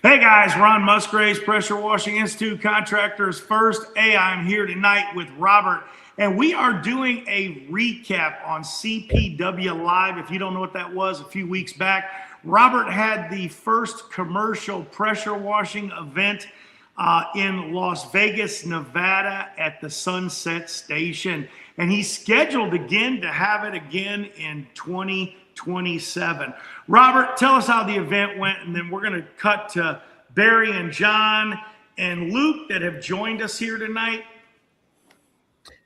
Hey guys, Ron Musgraves, Pressure Washing Institute Contractors First. Hey, I'm here tonight with Robert, and we are doing a recap on CPW Live. If you don't know what that was, a few weeks back, Robert had the first commercial pressure washing event in Las Vegas, Nevada at the Sunset Station. And he's scheduled again to have it again in 2027. Robert, tell us how the event went, and then we're going to cut to Barry and John and Luke that have joined us here tonight.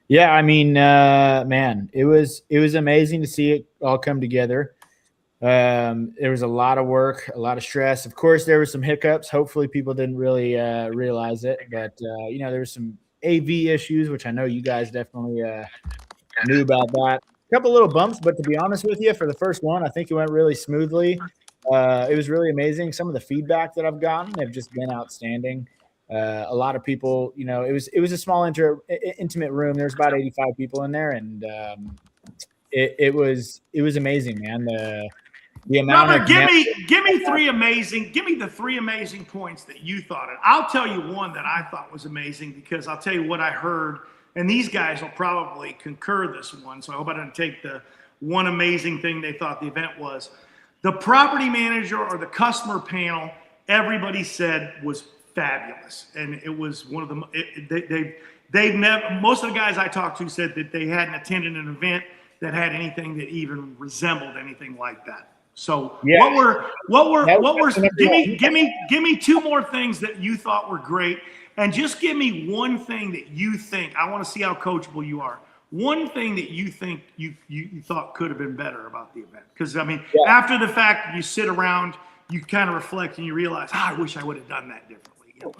Yeah, I mean, man, it was amazing to see it all come together. There was a lot of work, a lot of stress. Of course, there were some hiccups. Hopefully people didn't really realize it, but you know, there was some AV issues, which I know you guys definitely knew about that. A couple little bumps, but to be honest with you, for the first one, I think it went really smoothly. It was really amazing. Some of the feedback that I've gotten have just been outstanding. A lot of people, you know, it was a small intimate room. There's about 85 people in there, and it was amazing, man. The amount Robert, of give me the three amazing points that you thought of. I'll tell you one that I thought was amazing, because I'll tell you what I heard, and these guys will probably concur this one, so I hope I didn't take the one amazing thing they thought the event was. The property manager or the customer panel, everybody said was fabulous, and it was one of the they've never, most of the guys I talked to said that they hadn't attended an event that had anything that even resembled anything like that. So Yeah. give me two more things that you thought were great, and just give me one thing that you think, I want to see how coachable you are. One thing that you think you thought could have been better about the event. Because I mean, after the fact, you sit around, you kind of reflect and you realize, I wish I would have done that differently. You know?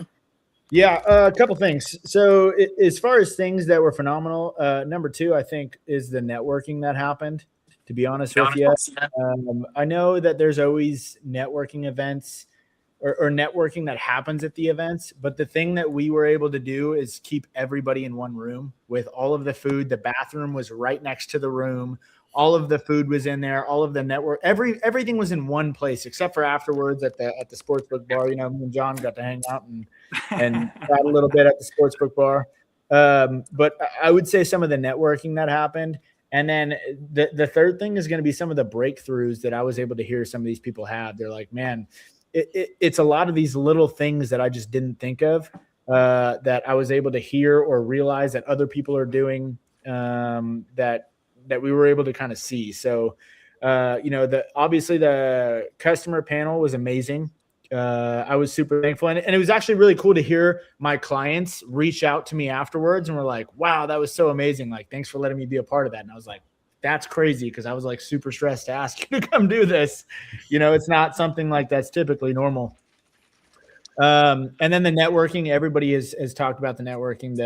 Yeah, a couple things. So as far as things that were phenomenal, number two, I think, is the networking that happened, to be honest with you. I know that there's always networking events or networking that happens at the events, but the thing that we were able to do is keep everybody in one room with all of the food. The bathroom was right next to the room. All of the food was in there. All of the network, everything was in one place, except for afterwards at the sportsbook bar. You know, me and John got to hang out and chat a little bit at the sportsbook bar. But I would say some of the networking that happened. And then the third thing is going to be some of the breakthroughs that I was able to hear some of these people have. They're like, man, it's a lot of these little things that I just didn't think of that I was able to hear or realize that other people are doing that we were able to kind of see. So, you know, obviously the customer panel was amazing. I was super thankful. And it was actually really cool to hear my clients reach out to me afterwards and were like, wow, that was so amazing. Like, thanks for letting me be a part of that. And I was like, that's crazy, because I was like super stressed to ask you to come do this. You know, it's not something like that's typically normal. And then the networking, everybody has talked about the networking,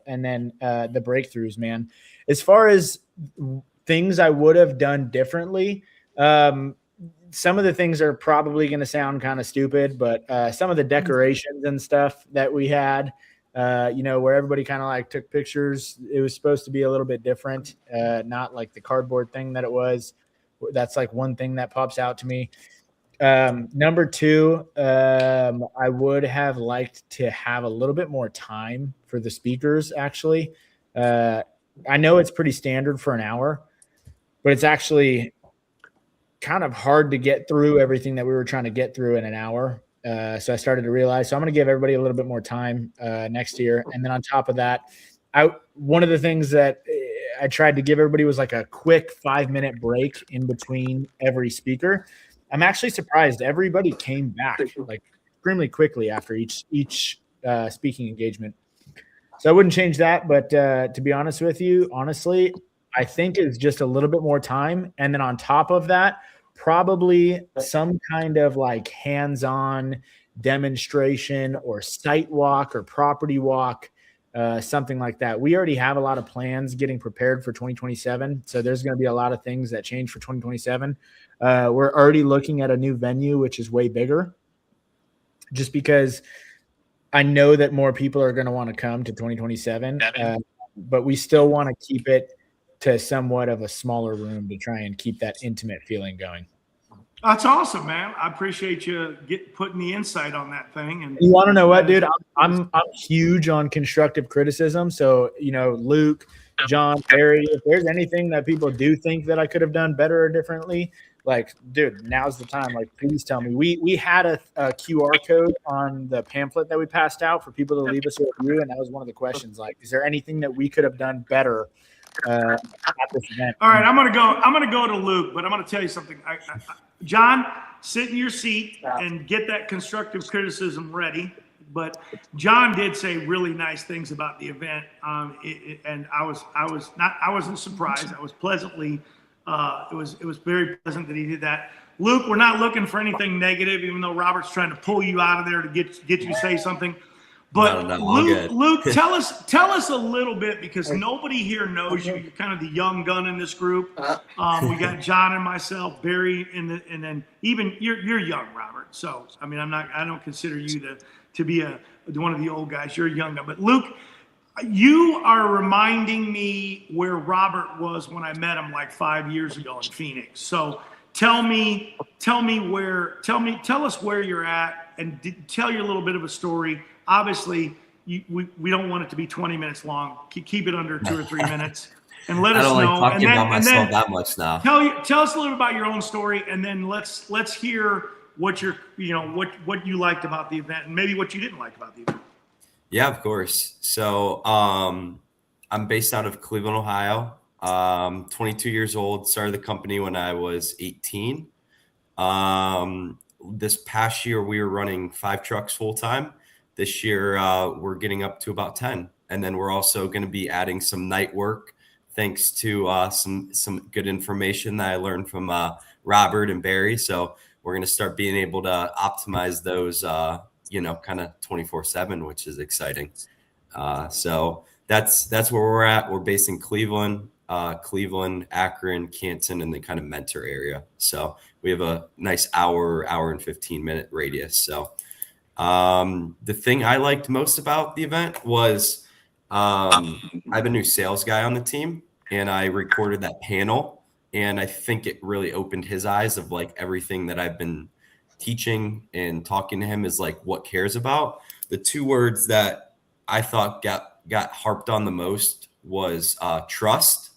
and then the breakthroughs, man. As far as things I would have done differently, some of the things are probably going to sound kind of stupid, but some of the decorations and stuff that we had, you know, where everybody kind of like took pictures, it was supposed to be a little bit different, not like the cardboard thing that it was. That's like one thing that pops out to me. Number two, I would have liked to have a little bit more time for the speakers, actually. I know it's pretty standard for an hour, but it's actually kind of hard to get through everything that we were trying to get through in an hour. So I started to realize, so I'm going to give everybody a little bit more time next year. And then on top of that, one of the things that I tried to give everybody was like a quick 5-minute break in between every speaker. I'm actually surprised everybody came back like extremely quickly after each speaking engagement. So I wouldn't change that. But to be honest with you, honestly, I think it's just a little bit more time. And then on top of that, probably some kind of like hands-on demonstration or site walk or property walk, something like that. We already have a lot of plans getting prepared for 2027. So there's going to be a lot of things that change for 2027. We're already looking at a new venue, which is way bigger, just because I know that more people are going to want to come to 2027. but we still want to keep it to somewhat of a smaller room to try and keep that intimate feeling going. That's awesome, man. I appreciate you putting the insight on that thing. And you want to know what, dude? I'm huge on constructive criticism. So, Luke, John, Barry, if there's anything that people do think that I could have done better or differently, like, dude, now's the time. Like, please tell me. We had a QR code on the pamphlet that we passed out for people to leave us a review, and that was one of the questions. Like, is there anything that we could have done better at this event? All right, I'm gonna go to Luke, but I'm gonna tell you something. John, sit in your seat and get that constructive criticism ready. But John did say really nice things about the event, and I wasn't surprised. I was pleasantly. It was very pleasant that he did that. Luke, we're not looking for anything negative, even though Robert's trying to pull you out of there to get you to say something. But no, Luke, tell us a little bit, because nobody here knows you. You're kind of the young gun in this group. We got John and myself, Barry, and then even you're young, Robert. So I mean, I don't consider you to be one of the old guys. You're a young guy. But Luke, you are reminding me where Robert was when I met him like 5 years ago in Phoenix. So tell us where you're at, and tell you a little bit of a story. Obviously, we don't want it to be 20 minutes long. Keep it under 2 or 3 minutes, and let us know. I don't like talking about myself that much now. Tell us a little bit about your own story, and then let's hear what what you liked about the event, and maybe what you didn't like about the event. Yeah, of course. So I'm based out of Cleveland, Ohio. 22 years old. Started the company when I was 18. This past year, we were running 5 trucks full time. This year, we're getting up to about 10. And then we're also going to be adding some night work, thanks to some good information that I learned from Robert and Barry. So we're going to start being able to optimize those, kind of 24/7, which is exciting. So that's where we're at. We're based in Cleveland, Akron, Canton, and the kind of Mentor area. So we have a nice hour and 15-minute radius. So the thing I liked most about the event was I have a new sales guy on the team, and I recorded that panel, and I think it really opened his eyes of like everything that I've been teaching and talking to him is like what cares about. The 2 words that I thought got harped on the most was trust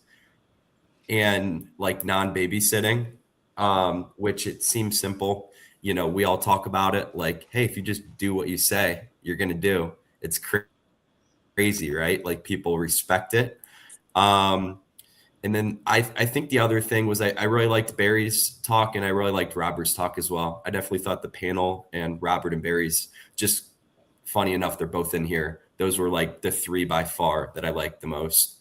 and like non-babysitting, which it seems simple. We all talk about it like, hey, if you just do what you say, you're going to do. It's crazy, right? Like people respect it. And then I think the other thing was I really liked Barry's talk, and I really liked Robert's talk as well. I definitely thought the panel and Robert and Barry's, just funny enough, they're both in here. Those were like the 3 by far that I liked the most.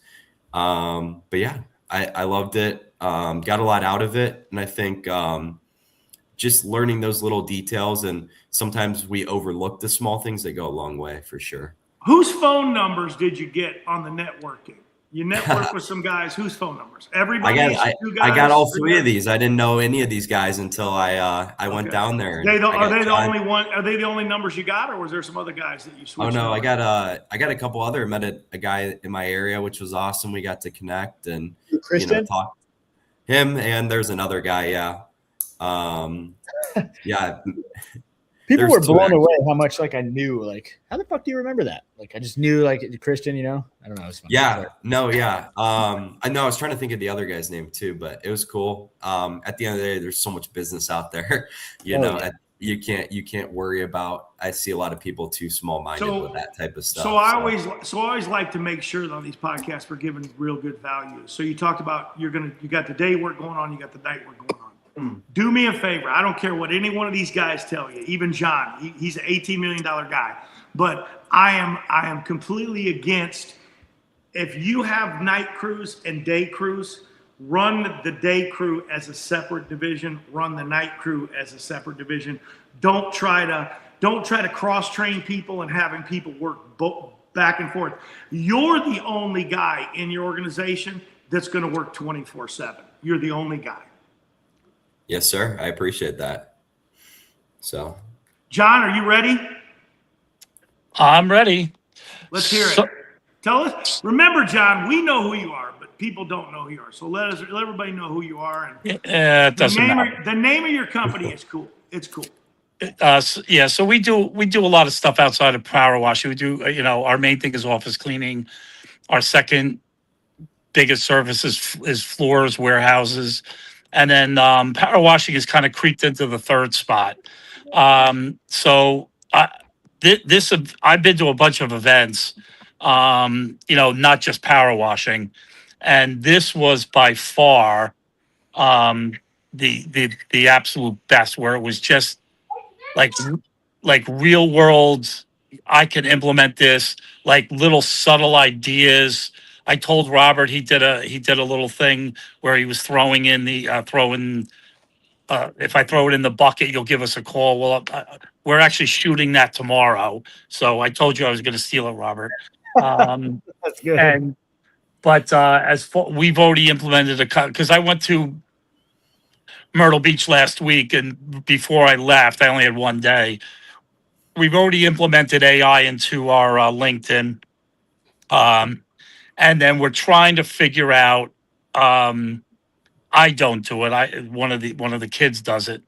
But yeah, I loved it. Got a lot out of it. And I think just learning those little details, and sometimes we overlook the small things that go a long way for sure. Whose phone numbers did you get on the networking? You network with some guys. Whose phone numbers? Everybody. I got all 3 of these. I didn't know any of these guys until I went down there. Are they the only numbers you got, or was there some other guys that you switched? Oh no, I got a couple other. Met a guy in my area, which was awesome. We got to connect and talk. Him, and there's another guy. Yeah. Yeah. People were blown away how much I knew. Like, how the fuck do you remember that? Like, I just knew Christian. I don't know. It was fun. Yeah. No. Yeah. I know. I was trying to think of the other guy's name too, but it was cool. At the end of the day, there's so much business out there. You can't worry about. I see a lot of people too small-minded with that type of stuff. So I always like to make sure that on these podcasts we're giving real good value. So you talked about you got the day work going on, you got the night work going on. Do me a favor. I don't care what any one of these guys tell you. Even John, he's an $18 million guy. But I am completely against, if you have night crews and day crews, run the day crew as a separate division. Run the night crew as a separate division. Don't try to cross-train people and having people work back and forth. You're the only guy in your organization that's going to work 24/7. You're the only guy. Yes, sir. I appreciate that. So, John, are you ready? I'm ready. Let's hear it. Tell us. Remember, John, we know who you are, but people don't know who you are. So let everybody know who you are. And It doesn't matter. the name of your company is cool. It's cool. So we do a lot of stuff outside of power washing. We do, our main thing is office cleaning. Our second biggest service is floors, warehouses, and then power washing has kind of creeped into the third spot. So I've been to a bunch of events, not just power washing, and this was by far the absolute best, where it was just like real world. I can implement this, like little subtle ideas. I told Robert he did a little thing where he was throwing in the throwing. If I throw it in the bucket, you'll give us a call. Well, we're actually shooting that tomorrow, so I told you I was going to steal it, Robert. That's good. We've already implemented because I went to Myrtle Beach last week, and before I left, I only had one day. We've already implemented AI into our LinkedIn, and then we're trying to figure out. I don't do it. One of the kids does it.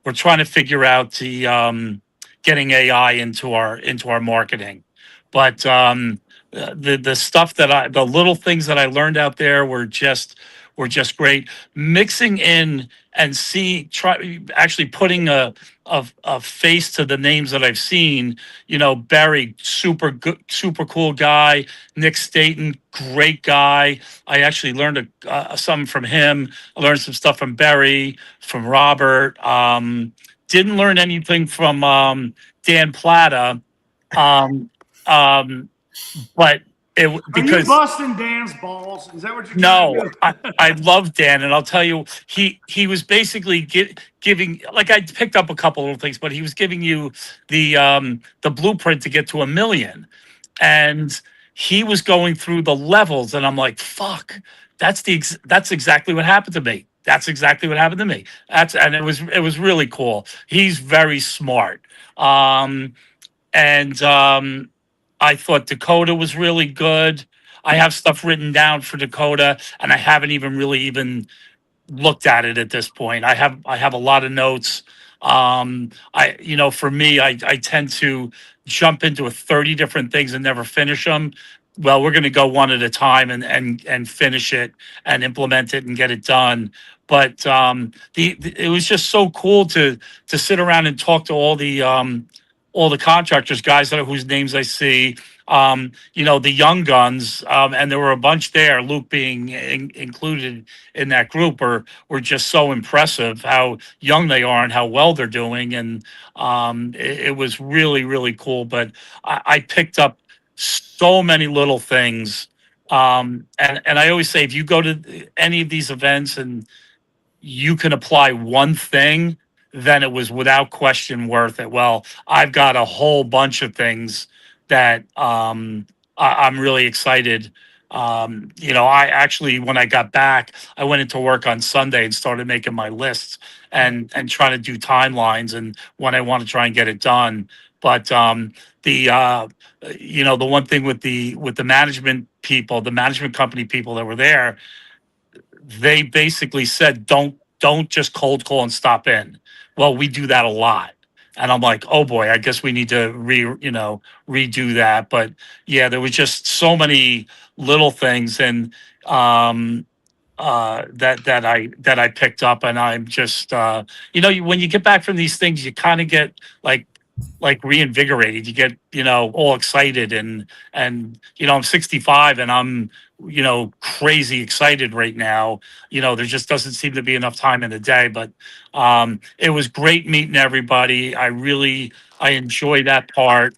We're trying to figure out the getting AI into our marketing, but the stuff the little things that I learned out there were just great. Mixing in and actually putting a face to the names that I've seen. Barry, super good, super cool guy. Nick Staten, great guy. I actually learned something from him. I learned some stuff from Barry, from Robert. Didn't learn anything from Dan Plata, but Are you busting Dan's balls? Is that what you're trying to do? I love Dan, and I'll tell you, he was basically giving, like, I picked up a couple little things, but he was giving you the blueprint to get to 1 million, and he was going through the levels, and I'm like, fuck, that's exactly what happened to me. That's exactly what happened to me. And it was really cool. He's very smart. And I thought Dakota was really good. I have stuff written down for Dakota, and I haven't even looked at it at this point. I have a lot of notes. For me, I tend to jump into 30 different things and never finish them. Well, we're going to go one at a time and finish it and implement it and get it done. But it was just so cool to sit around and talk to all the contractors, guys whose names I see. The young guns, and there were a bunch there, Luke being included in that group, were just so impressive how young they are and how well they're doing. And it was really, really cool. But I picked up so many little things. And I always say, if you go to any of these events and you can apply one thing, then it was without question worth it. Well, I've got a whole bunch of things that I'm really excited. I actually, when I got back, I went into work on Sunday and started making my lists and trying to do timelines and when I want to try and get it done. But the one thing with the management people, the management company people that were there, they basically said, don't just cold call and stop in. Well, we do that a lot. And I'm like, oh boy, I guess we need to redo that. But yeah, there was just so many little things and that I picked up, and I'm just when you get back from these things, you kind of get like reinvigorated. You get all excited and I'm 65 and I'm crazy excited right now. There just doesn't seem to be enough time in the day, but it was great meeting everybody. I enjoy that part.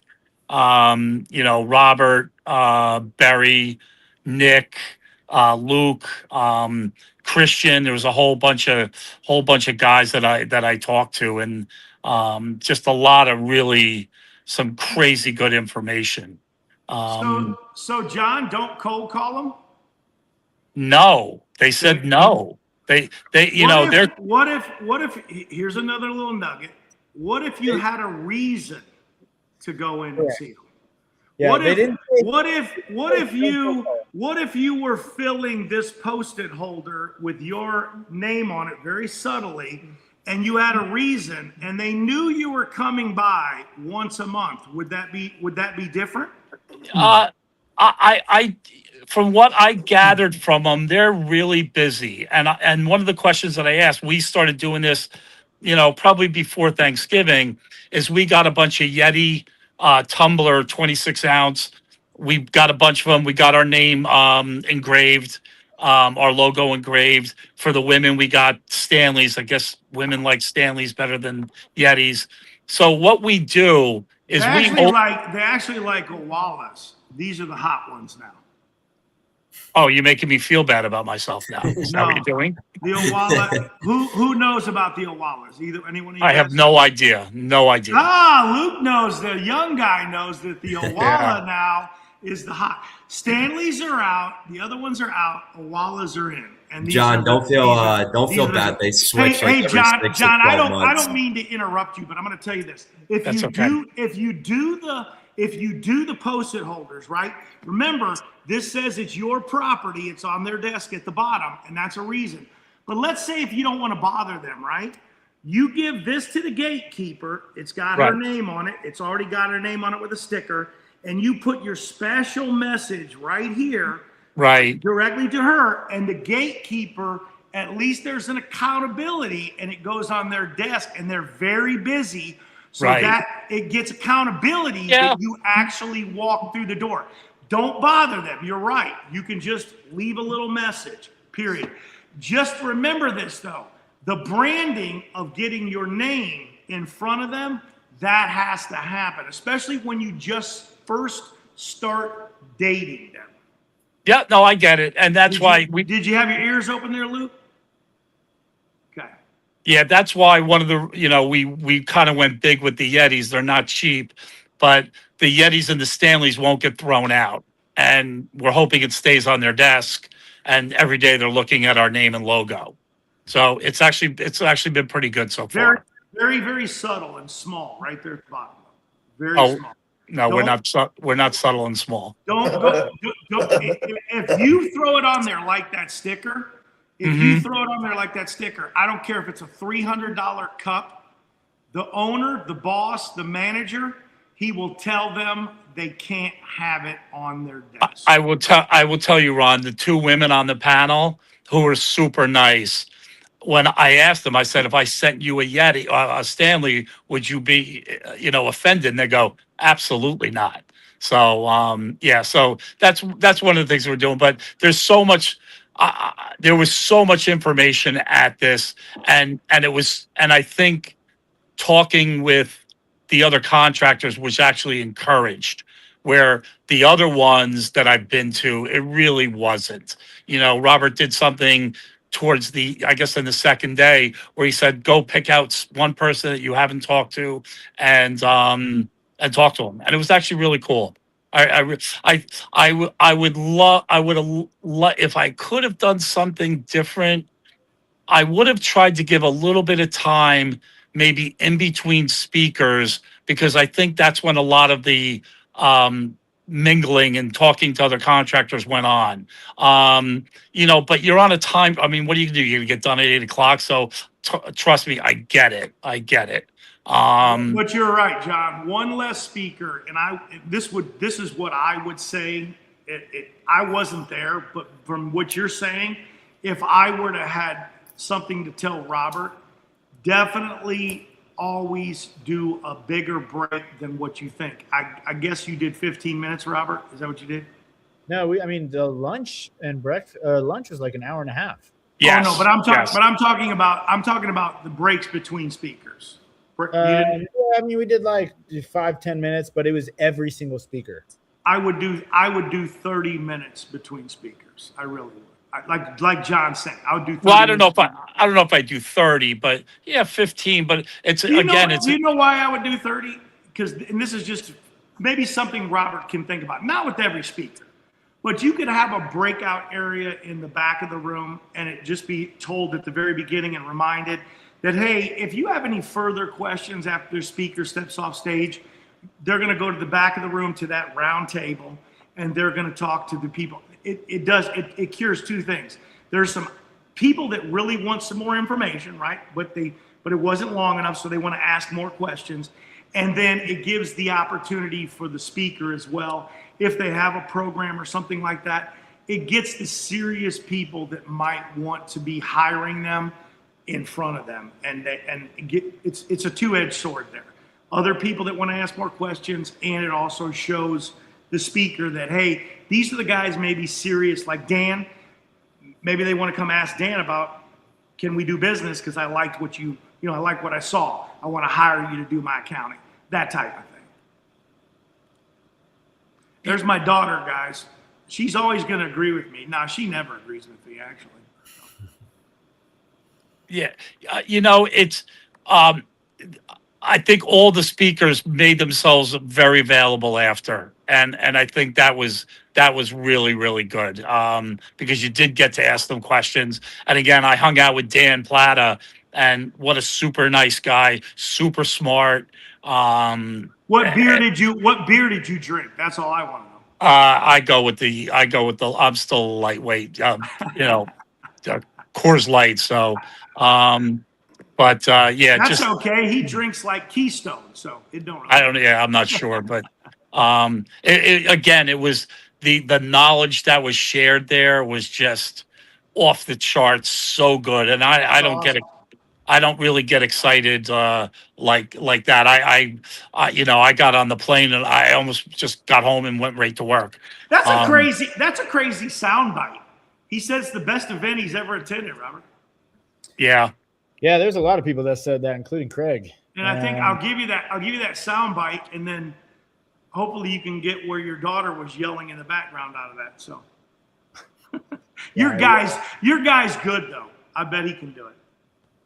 Robert, Barry, Nick, Luke, Christian. There was a whole bunch of guys that I talked to, and just a lot of really some crazy good information. So John, don't cold call them. No, they said no. They're. What if? Here's another little nugget. What if you had a reason to go in and see them? Yeah, What they if didn't. what if you were filling this post-it holder with your name on it very subtly, and you had a reason, and they knew you were coming by once a month? Would that be different? I from what I gathered from them, they're really busy. And one of the questions that I asked, we started doing this, probably before Thanksgiving, is we got a bunch of Yeti tumbler 26 ounce. We got a bunch of them. We got our name engraved, our logo engraved. For the women, we got Stanleys. I guess women like Stanleys better than Yetis. So what we do They is actually like Owalas. These are the hot ones now. Oh, you're making me feel bad about myself now. Is that what you're doing? The Owala. Who knows about the Owalas? Either anyone? Of you I guys? have no idea. No idea. Luke knows. The young guy knows that the Owala now is the hot. Stanleys are out. The other ones are out. Owalas are in. And John, don't feel bad. They switch. Hey, every John. 6 to John, 12 I months. don't mean to interrupt you, but I'm going to tell you this. If That's you okay. do the post-it holders, right? Remember, this says it's your property. It's on their desk at the bottom, and that's a reason. But let's say if you don't want to bother them, right? You give this to the gatekeeper. It's got her name on it. It's already got her name on it with a sticker. And you put your special message right here, Right. directly to her. And the gatekeeper, at least there's an accountability, and it goes on their desk, and they're very busy. So that it gets accountability that you actually walk through the door. Don't bother them. You're right. You can just leave a little message, period. Just remember this, though. The branding of getting your name in front of them, that has to happen, especially when you just first start dating them. Yeah, no, I get it. And that's why we Did you have your ears open there, Luke? Okay. Yeah, that's why one of the, we kind of went big with the Yetis. They're not cheap, but the Yetis and the Stanleys won't get thrown out. And we're hoping it stays on their desk. And every day they're looking at our name and logo. So it's actually been pretty good so far. Very, very subtle and small, right there at the bottom. Very small. No, we're not subtle and small. Don't if you throw it on there like that sticker, I don't care if it's a $300 cup, the owner, the boss, the manager, he will tell them they can't have it on their desk. I will tell you, Ron, the two women on the panel who were super nice. When I asked them, I said, if I sent you a Yeti, a Stanley, would you be, offended? And they go, absolutely not. So, so that's one of the things we're doing. But there's so much, there was so much information at this, and I think talking with the other contractors was actually encouraged, where the other ones that I've been to, it really wasn't. Robert did something towards I guess in the second day, where he said, go pick out one person that you haven't talked to and talk to them. And it was actually really cool. I would love, if I could have done something different, I would have tried to give a little bit of time, maybe in between speakers, because I think that's when a lot of the mingling and talking to other contractors went on. But you're on a time. I mean, what are you gonna do? You're gonna get done at 8:00. So trust me, I get it. But you're right, John. One less speaker, and this is what I would say. I wasn't there, but from what you're saying, if I were to had something to tell Robert, definitely always do a bigger break than what you think. I guess you did 15 minutes, Robert. Is that what you did? No, the lunch and breakfast. Lunch was like an hour and a half. Yes. Oh, no, but I'm talking about the breaks between speakers. We did like 5-10 minutes, but it was every single speaker. I would do 30 minutes between speakers. I really would. Like John's saying, I would do 30 Well, I don't know if I minutes. do 30, but 15. But it's Do you know why I would do 30? And this is just maybe something Robert can think about. Not with every speaker, but you could have a breakout area in the back of the room, and it just be told at the very beginning and reminded that, hey, if you have any further questions after the speaker steps off stage, they're going to go to the back of the room to that round table, and they're going to talk to the people. It cures two things. There's some people that really want some more information, right? But it wasn't long enough, so they want to ask more questions. And then it gives the opportunity for the speaker as well, if they have a program or something like that. It gets the serious people that might want to be hiring them in front of them, it's a two-edged sword there. Other people that want to ask more questions, and it also shows the speaker that, hey, these are the guys maybe serious, like Dan. Maybe they want to come ask Dan about, can we do business? Because I liked what I like what I saw. I want to hire you to do my accounting, that type of thing. There's my daughter, guys. She's always going to agree with me. No, she never agrees with me, actually. Yeah, it's. I think all the speakers made themselves very available after, and I think that was really, really good, because you did get to ask them questions. And again, I hung out with Dan Plata, and what a super nice guy, super smart. What beer did you drink? That's all I want to know. I go with the. I'm still lightweight. Coors Light. So, yeah, that's okay. He drinks like Keystone, so it don't. Really I don't. Yeah, I'm not sure, but again, it was the knowledge that was shared there was just off the charts, so good, and I don't awesome. I don't really get excited like that. I got on the plane and I almost just got home and went right to work. That's a crazy soundbite. He says the best event he's ever attended, Robert. Yeah. Yeah, there's a lot of people that said that, including Craig. And I think I'll give you that soundbite, and then hopefully you can get where your daughter was yelling in the background out of that. So your guy's good though. I bet he can do it.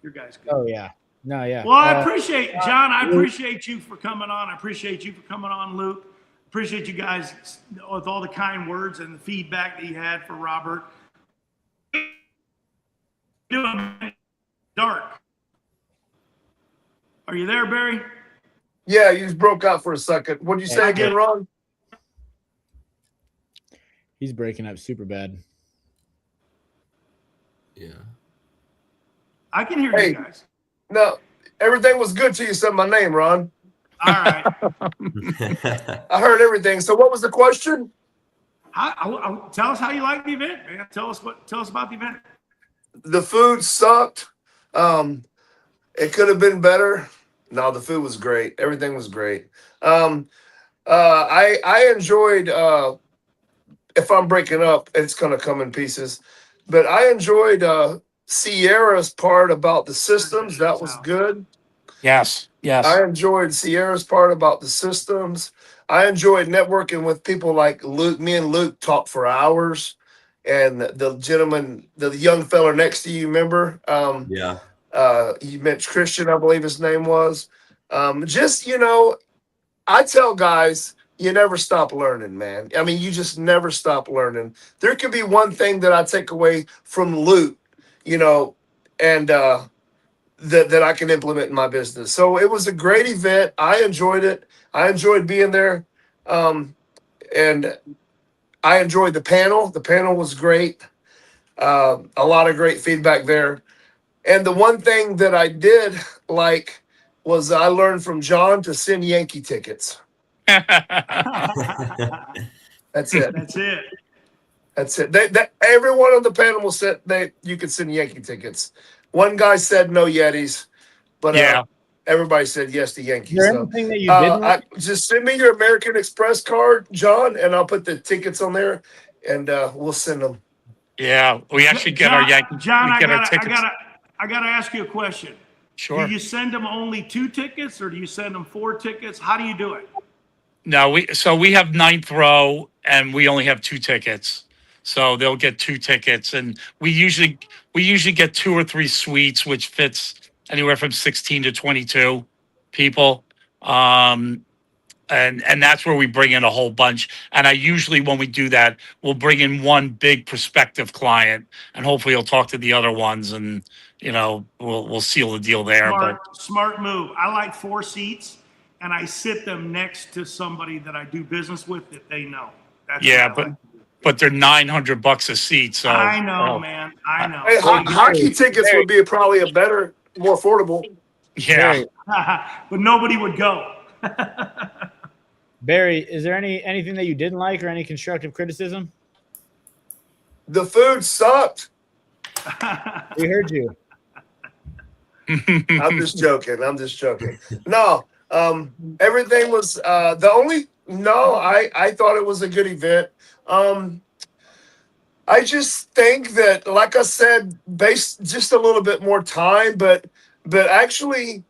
Your guy's good. Oh yeah. No, yeah. Well, I appreciate John. I appreciate you for coming on. I appreciate you for coming on, Luke. Appreciate you guys with all the kind words and the feedback that you had for Robert. Doing dark. Are you there, Barry? Yeah, you just broke out for a second. What did you say again, Ron? He's breaking up super bad. Yeah. I can hear you guys. No, everything was good till you said my name, Ron. All right. I heard everything. So what was the question? Tell us how you like the event, man. Tell us about the event. The food sucked. It could have been better. No, the food was great. Everything was great. I enjoyed, if I'm breaking up, it's going to come in pieces, but I enjoyed Sierra's part about the systems. That was good. Yes. I enjoyed Sierra's part about the systems. I enjoyed networking with people like Luke. Me and Luke talked for hours. And the gentleman, the young fella next to you, remember? Yeah. You mentioned Christian, I believe his name was. I tell guys, you never stop learning, man. I mean, you just never stop learning. There could be one thing that I take away from Luke, and that I can implement in my business. So it was a great event. I enjoyed it. I enjoyed being there. And I enjoyed the panel. The panel was great. A lot of great feedback there. And the one thing that I did like was I learned from John to send Yankee tickets. That's it. That's it. Everyone on the panel said you could send Yankee tickets. One guy said no Yetis, but everybody said yes to Yankees. Is there anything that you didn't? Just send me your American Express card, John, and I'll put the tickets on there, and we'll send them. Yeah, we actually get our Yankee. John, I gotta ask you a question. Sure. Do you send them only 2 tickets, or do you send them 4 tickets? How do you do it? No, we have ninth row, and we only have 2 tickets. So they'll get 2 tickets, and we usually get 2 or 3 suites, which fits anywhere from 16 to 22 people. And that's where we bring in a whole bunch. And I usually, when we do that, we'll bring in one big prospective client, and hopefully he'll talk to the other ones, and we'll seal the deal there. Smart move. I like 4 seats, and I sit them next to somebody that I do business with that they know. That's Yeah, what I like. but they're $900 a seat. So I know, man. I know. Hey, Well, hockey tickets Barry, would be probably a better, more affordable. yeah. Barry, But nobody would go. Barry, is there anything that you didn't like or any constructive criticism? The food sucked. We heard you. I'm just joking. I'm just joking. No, everything was the only. No, I thought it was a good event. I just think that, like I said, based just a little bit more time, but actually,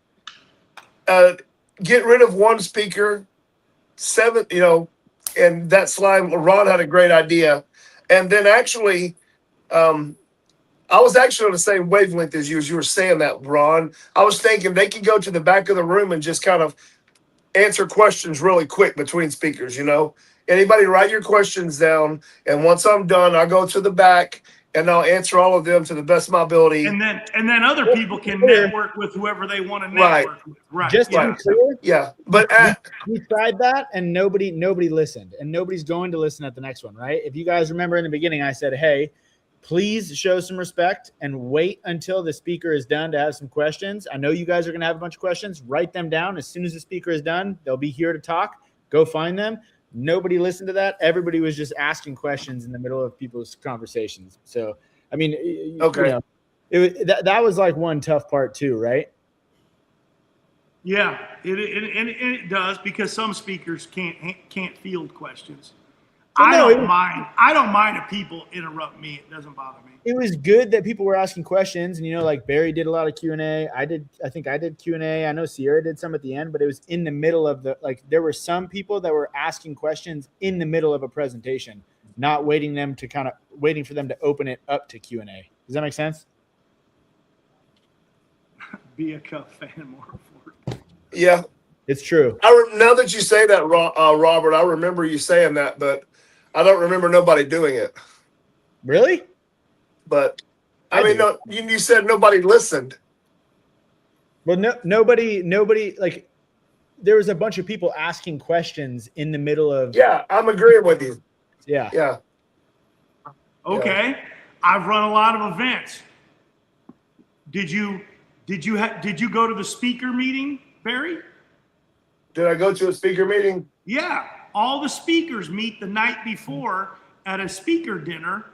get rid of one speaker, seven, and that slime. Ron had a great idea, and then actually, I was actually on the same wavelength as you were saying that, Ron. I was thinking they could go to the back of the room and just kind of answer questions really quick between speakers, Anybody write your questions down, and once I'm done, I'll go to the back and I'll answer all of them to the best of my ability. And then other people can network with whoever they want to Right. network with. Right. Just to Yeah. be clear, Yeah. But we tried that and nobody listened, and nobody's going to listen at the next one, right? If you guys remember in the beginning, I said, hey, please show some respect and wait until the speaker is done to have some questions. I know you guys are going to have a bunch of questions. Write them down. As soon as the speaker is done, they'll be here to talk. Go find them. Nobody listened to that. Everybody was just asking questions in the middle of people's conversations. So, I mean, okay. That was like one tough part too, right? Yeah, it does, because some speakers can't field questions. Well, I no, don't mind. I don't mind if people interrupt me. It doesn't bother me. It was good that people were asking questions, and like Barry did a lot of Q&A. I think I did Q&A. I know Sierra did some at the end, but it was in the middle of there were some people that were asking questions in the middle of a presentation, not waiting for them to open it up to Q&A. Does that make sense? Be a Cup fan more important. Yeah. It's true. Now that you say that, Robert, I remember you saying that, but I don't remember nobody doing it. Really? But I mean, do. no, you said nobody listened. Well, nobody. Like, there was a bunch of people asking questions in the middle of. Yeah, I'm agreeing with you. Yeah. Yeah. Okay, I've run a lot of events. Did you go to the speaker meeting, Barry? Did I go to a speaker meeting? Yeah, all the speakers meet the night before at a speaker dinner,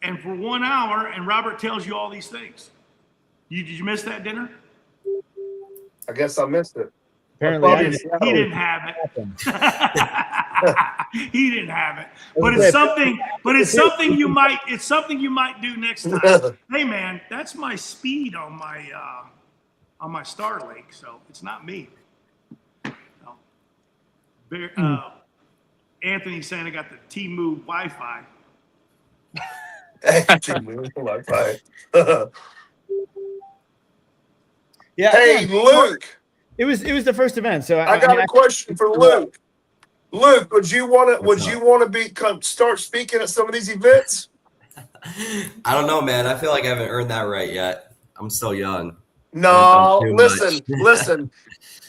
and for 1 hour, and Robert tells you all these things. Did you miss that dinner? I guess I missed it. Apparently, He didn't have it. He didn't have it. But it's something you might do next time. Hey man, that's my speed on my Starlink, so it's not me. No. Anthony's saying I got the T-Move Wi-Fi. Yeah. Hey, Luke. It was the first event, so I got a question for Luke. Luke, would you want to start speaking at some of these events? I don't know, man. I feel like I haven't earned that right yet. I'm still young. No, listen.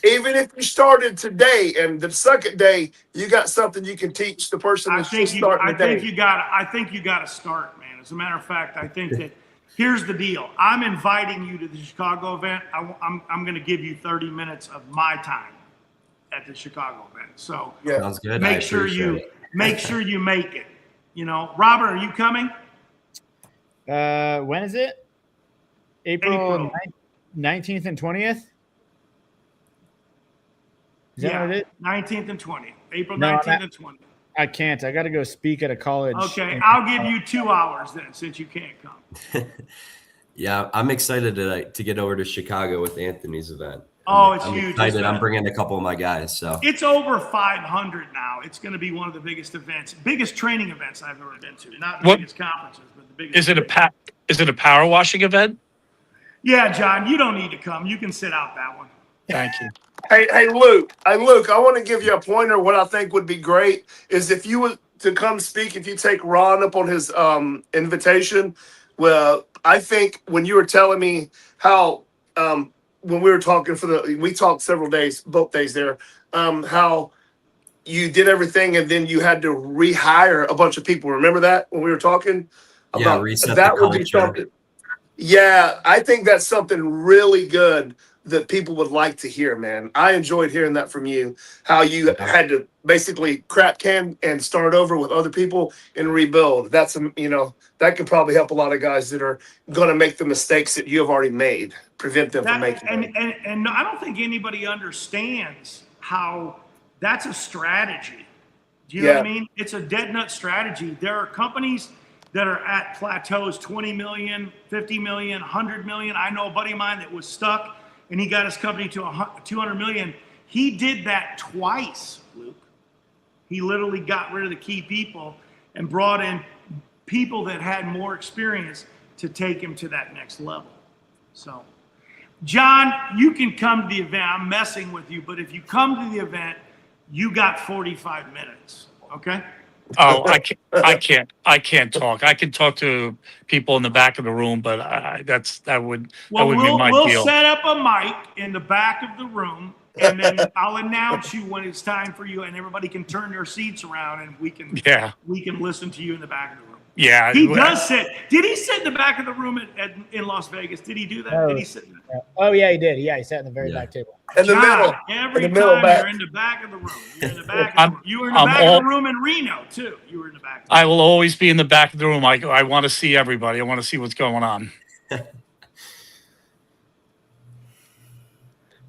Even if you started today and the second day, you got something you can teach the person that's just starting the day. I think you got to start, man. As a matter of fact, I think that here's the deal. I'm inviting you to the Chicago event. I'm going to give you 30 minutes of my time at the Chicago event. So yeah. Sounds good. make sure you make it. Robert, are you coming? When is it? April 19th and 20th? Is that what it is? 19th and 20th. April No, 19th and 20th. I can't. I got to go speak at a college. Okay, I'll give you 2 hours then, since you can't come. Yeah, I'm excited to get over to Chicago with Anthony's event. It's I'm huge. excited. I'm bringing a couple of my guys. So it's over 500 now. It's going to be one of the biggest training events I've ever been to. Not the biggest conferences, but the biggest. Is it a power washing event? Yeah, John, you don't need to come. You can sit out that one. Thank you. Hey, Luke. I want to give you a pointer. What I think would be great is if you were to come speak, if you take Ron up on his invitation. Well, I think when you were telling me how when we were talking we talked several days, both days there, how you did everything and then you had to rehire a bunch of people. Remember that when we were talking Yeah, about reset the that would be culture. something. Yeah, I think that's something really good that people would like to hear, man. I enjoyed hearing that from you, how you Yeah. had to basically crap can and start over with other people and rebuild. That's, that could probably help a lot of guys that are going to make the mistakes that you have already made, prevent them from That making and, them. and I don't think anybody understands how that's a strategy. Do you know what I Yeah. mean? It's a dead nut strategy. There are companies that are at plateaus 20 million, 50 million, 100 million. I know a buddy of mine that was stuck and he got his company to 200 million. He did that twice, Luke. He literally got rid of the key people and brought in people that had more experience to take him to that next level. So, John, you can come to the event. I'm messing with you, but if you come to the event, you got 45 minutes. Okay? Oh, I can't talk. I can talk to people in the back of the room, but that would Well, be my we'll deal. set up a mic in the back of the room, and then I'll announce you when it's time for you, and everybody can turn their seats around, and we can listen to you in the back of the room. Yeah, He does sit. Did he sit in the back of the room in Las Vegas? Did he do that? Oh, Did he sit? Oh yeah, he did. Yeah, he sat in the very back table. In the John, middle. every in the middle time back. you're in the back of the room. You're in the back of the room. You were in the I'm back of the room in Reno too. You were in the back. Of the room. I will always be in the back of the room. I want to see everybody. I want to see what's going on. All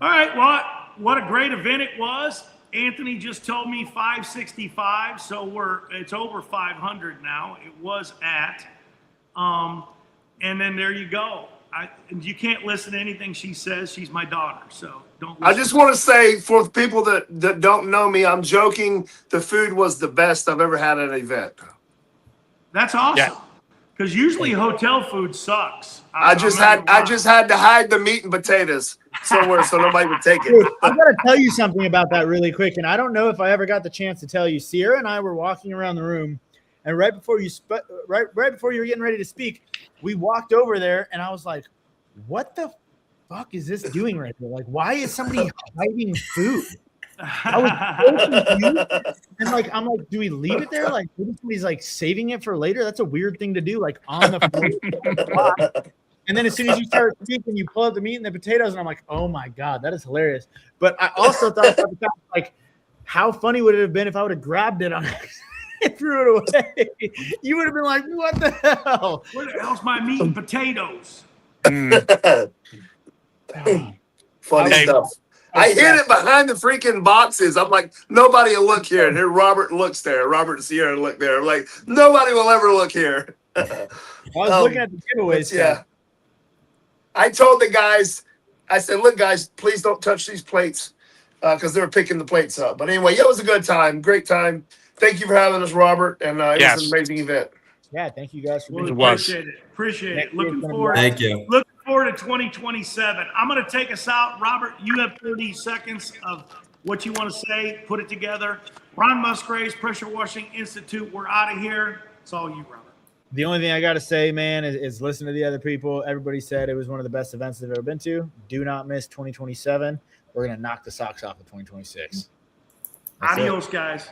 right. Well, what a great event it was. Anthony just told me 565, so it's over 500 now. It was at, and then there you go. You can't listen to anything she says. She's my daughter, so don't. I just want to say for people that don't know me, I'm joking. The food was the best I've ever had at an event. That's awesome. Yeah. Because usually hotel food sucks. I just had to hide the meat and potatoes somewhere so nobody would take Dude, it. I've got to tell you something about that really quick, and I don't know if I ever got the chance to tell you. Sierra and I were walking around the room, and right before you were getting ready to speak, we walked over there, and I was like, "What the fuck is this doing right there? Like, why is somebody hiding food?" I was so confused. And I'm like, do we leave it there? Like, maybe somebody's like saving it for later. That's a weird thing to do, like on the floor. And then as soon as you start speaking, you pull out the meat and the potatoes, and I'm like, oh my God, that is hilarious. But I also thought about the fact, like, how funny would it have been if I would have grabbed it on and threw it away? You would have been like, what the hell? Where the hell's my meat and potatoes? Funny stuff. I hid it behind the freaking boxes. I'm like, nobody will look here. And here Robert looks there. Robert and Sierra look there. I'm like, nobody will ever look here. I was looking at the giveaways. Yeah. I told the guys, I said, look, guys, please don't touch these plates because they were picking the plates up. But anyway, it was a good time. Great time. Thank you for having us, Robert. And it was an amazing event. Yeah, thank you guys for being Well, here. appreciate it. Looking forward. Thank you. Looking forward to 2027. I'm going to take us out. Robert, you have 30 seconds of what you want to say. Put it together. Ron Musgraves, Pressure Washing Institute. We're out of here. It's all you, Robert. The only thing I got to say, man, is listen to the other people. Everybody said it was one of the best events they've ever been to. Do not miss 2027. We're going to knock the socks off of 2026. Adios, guys.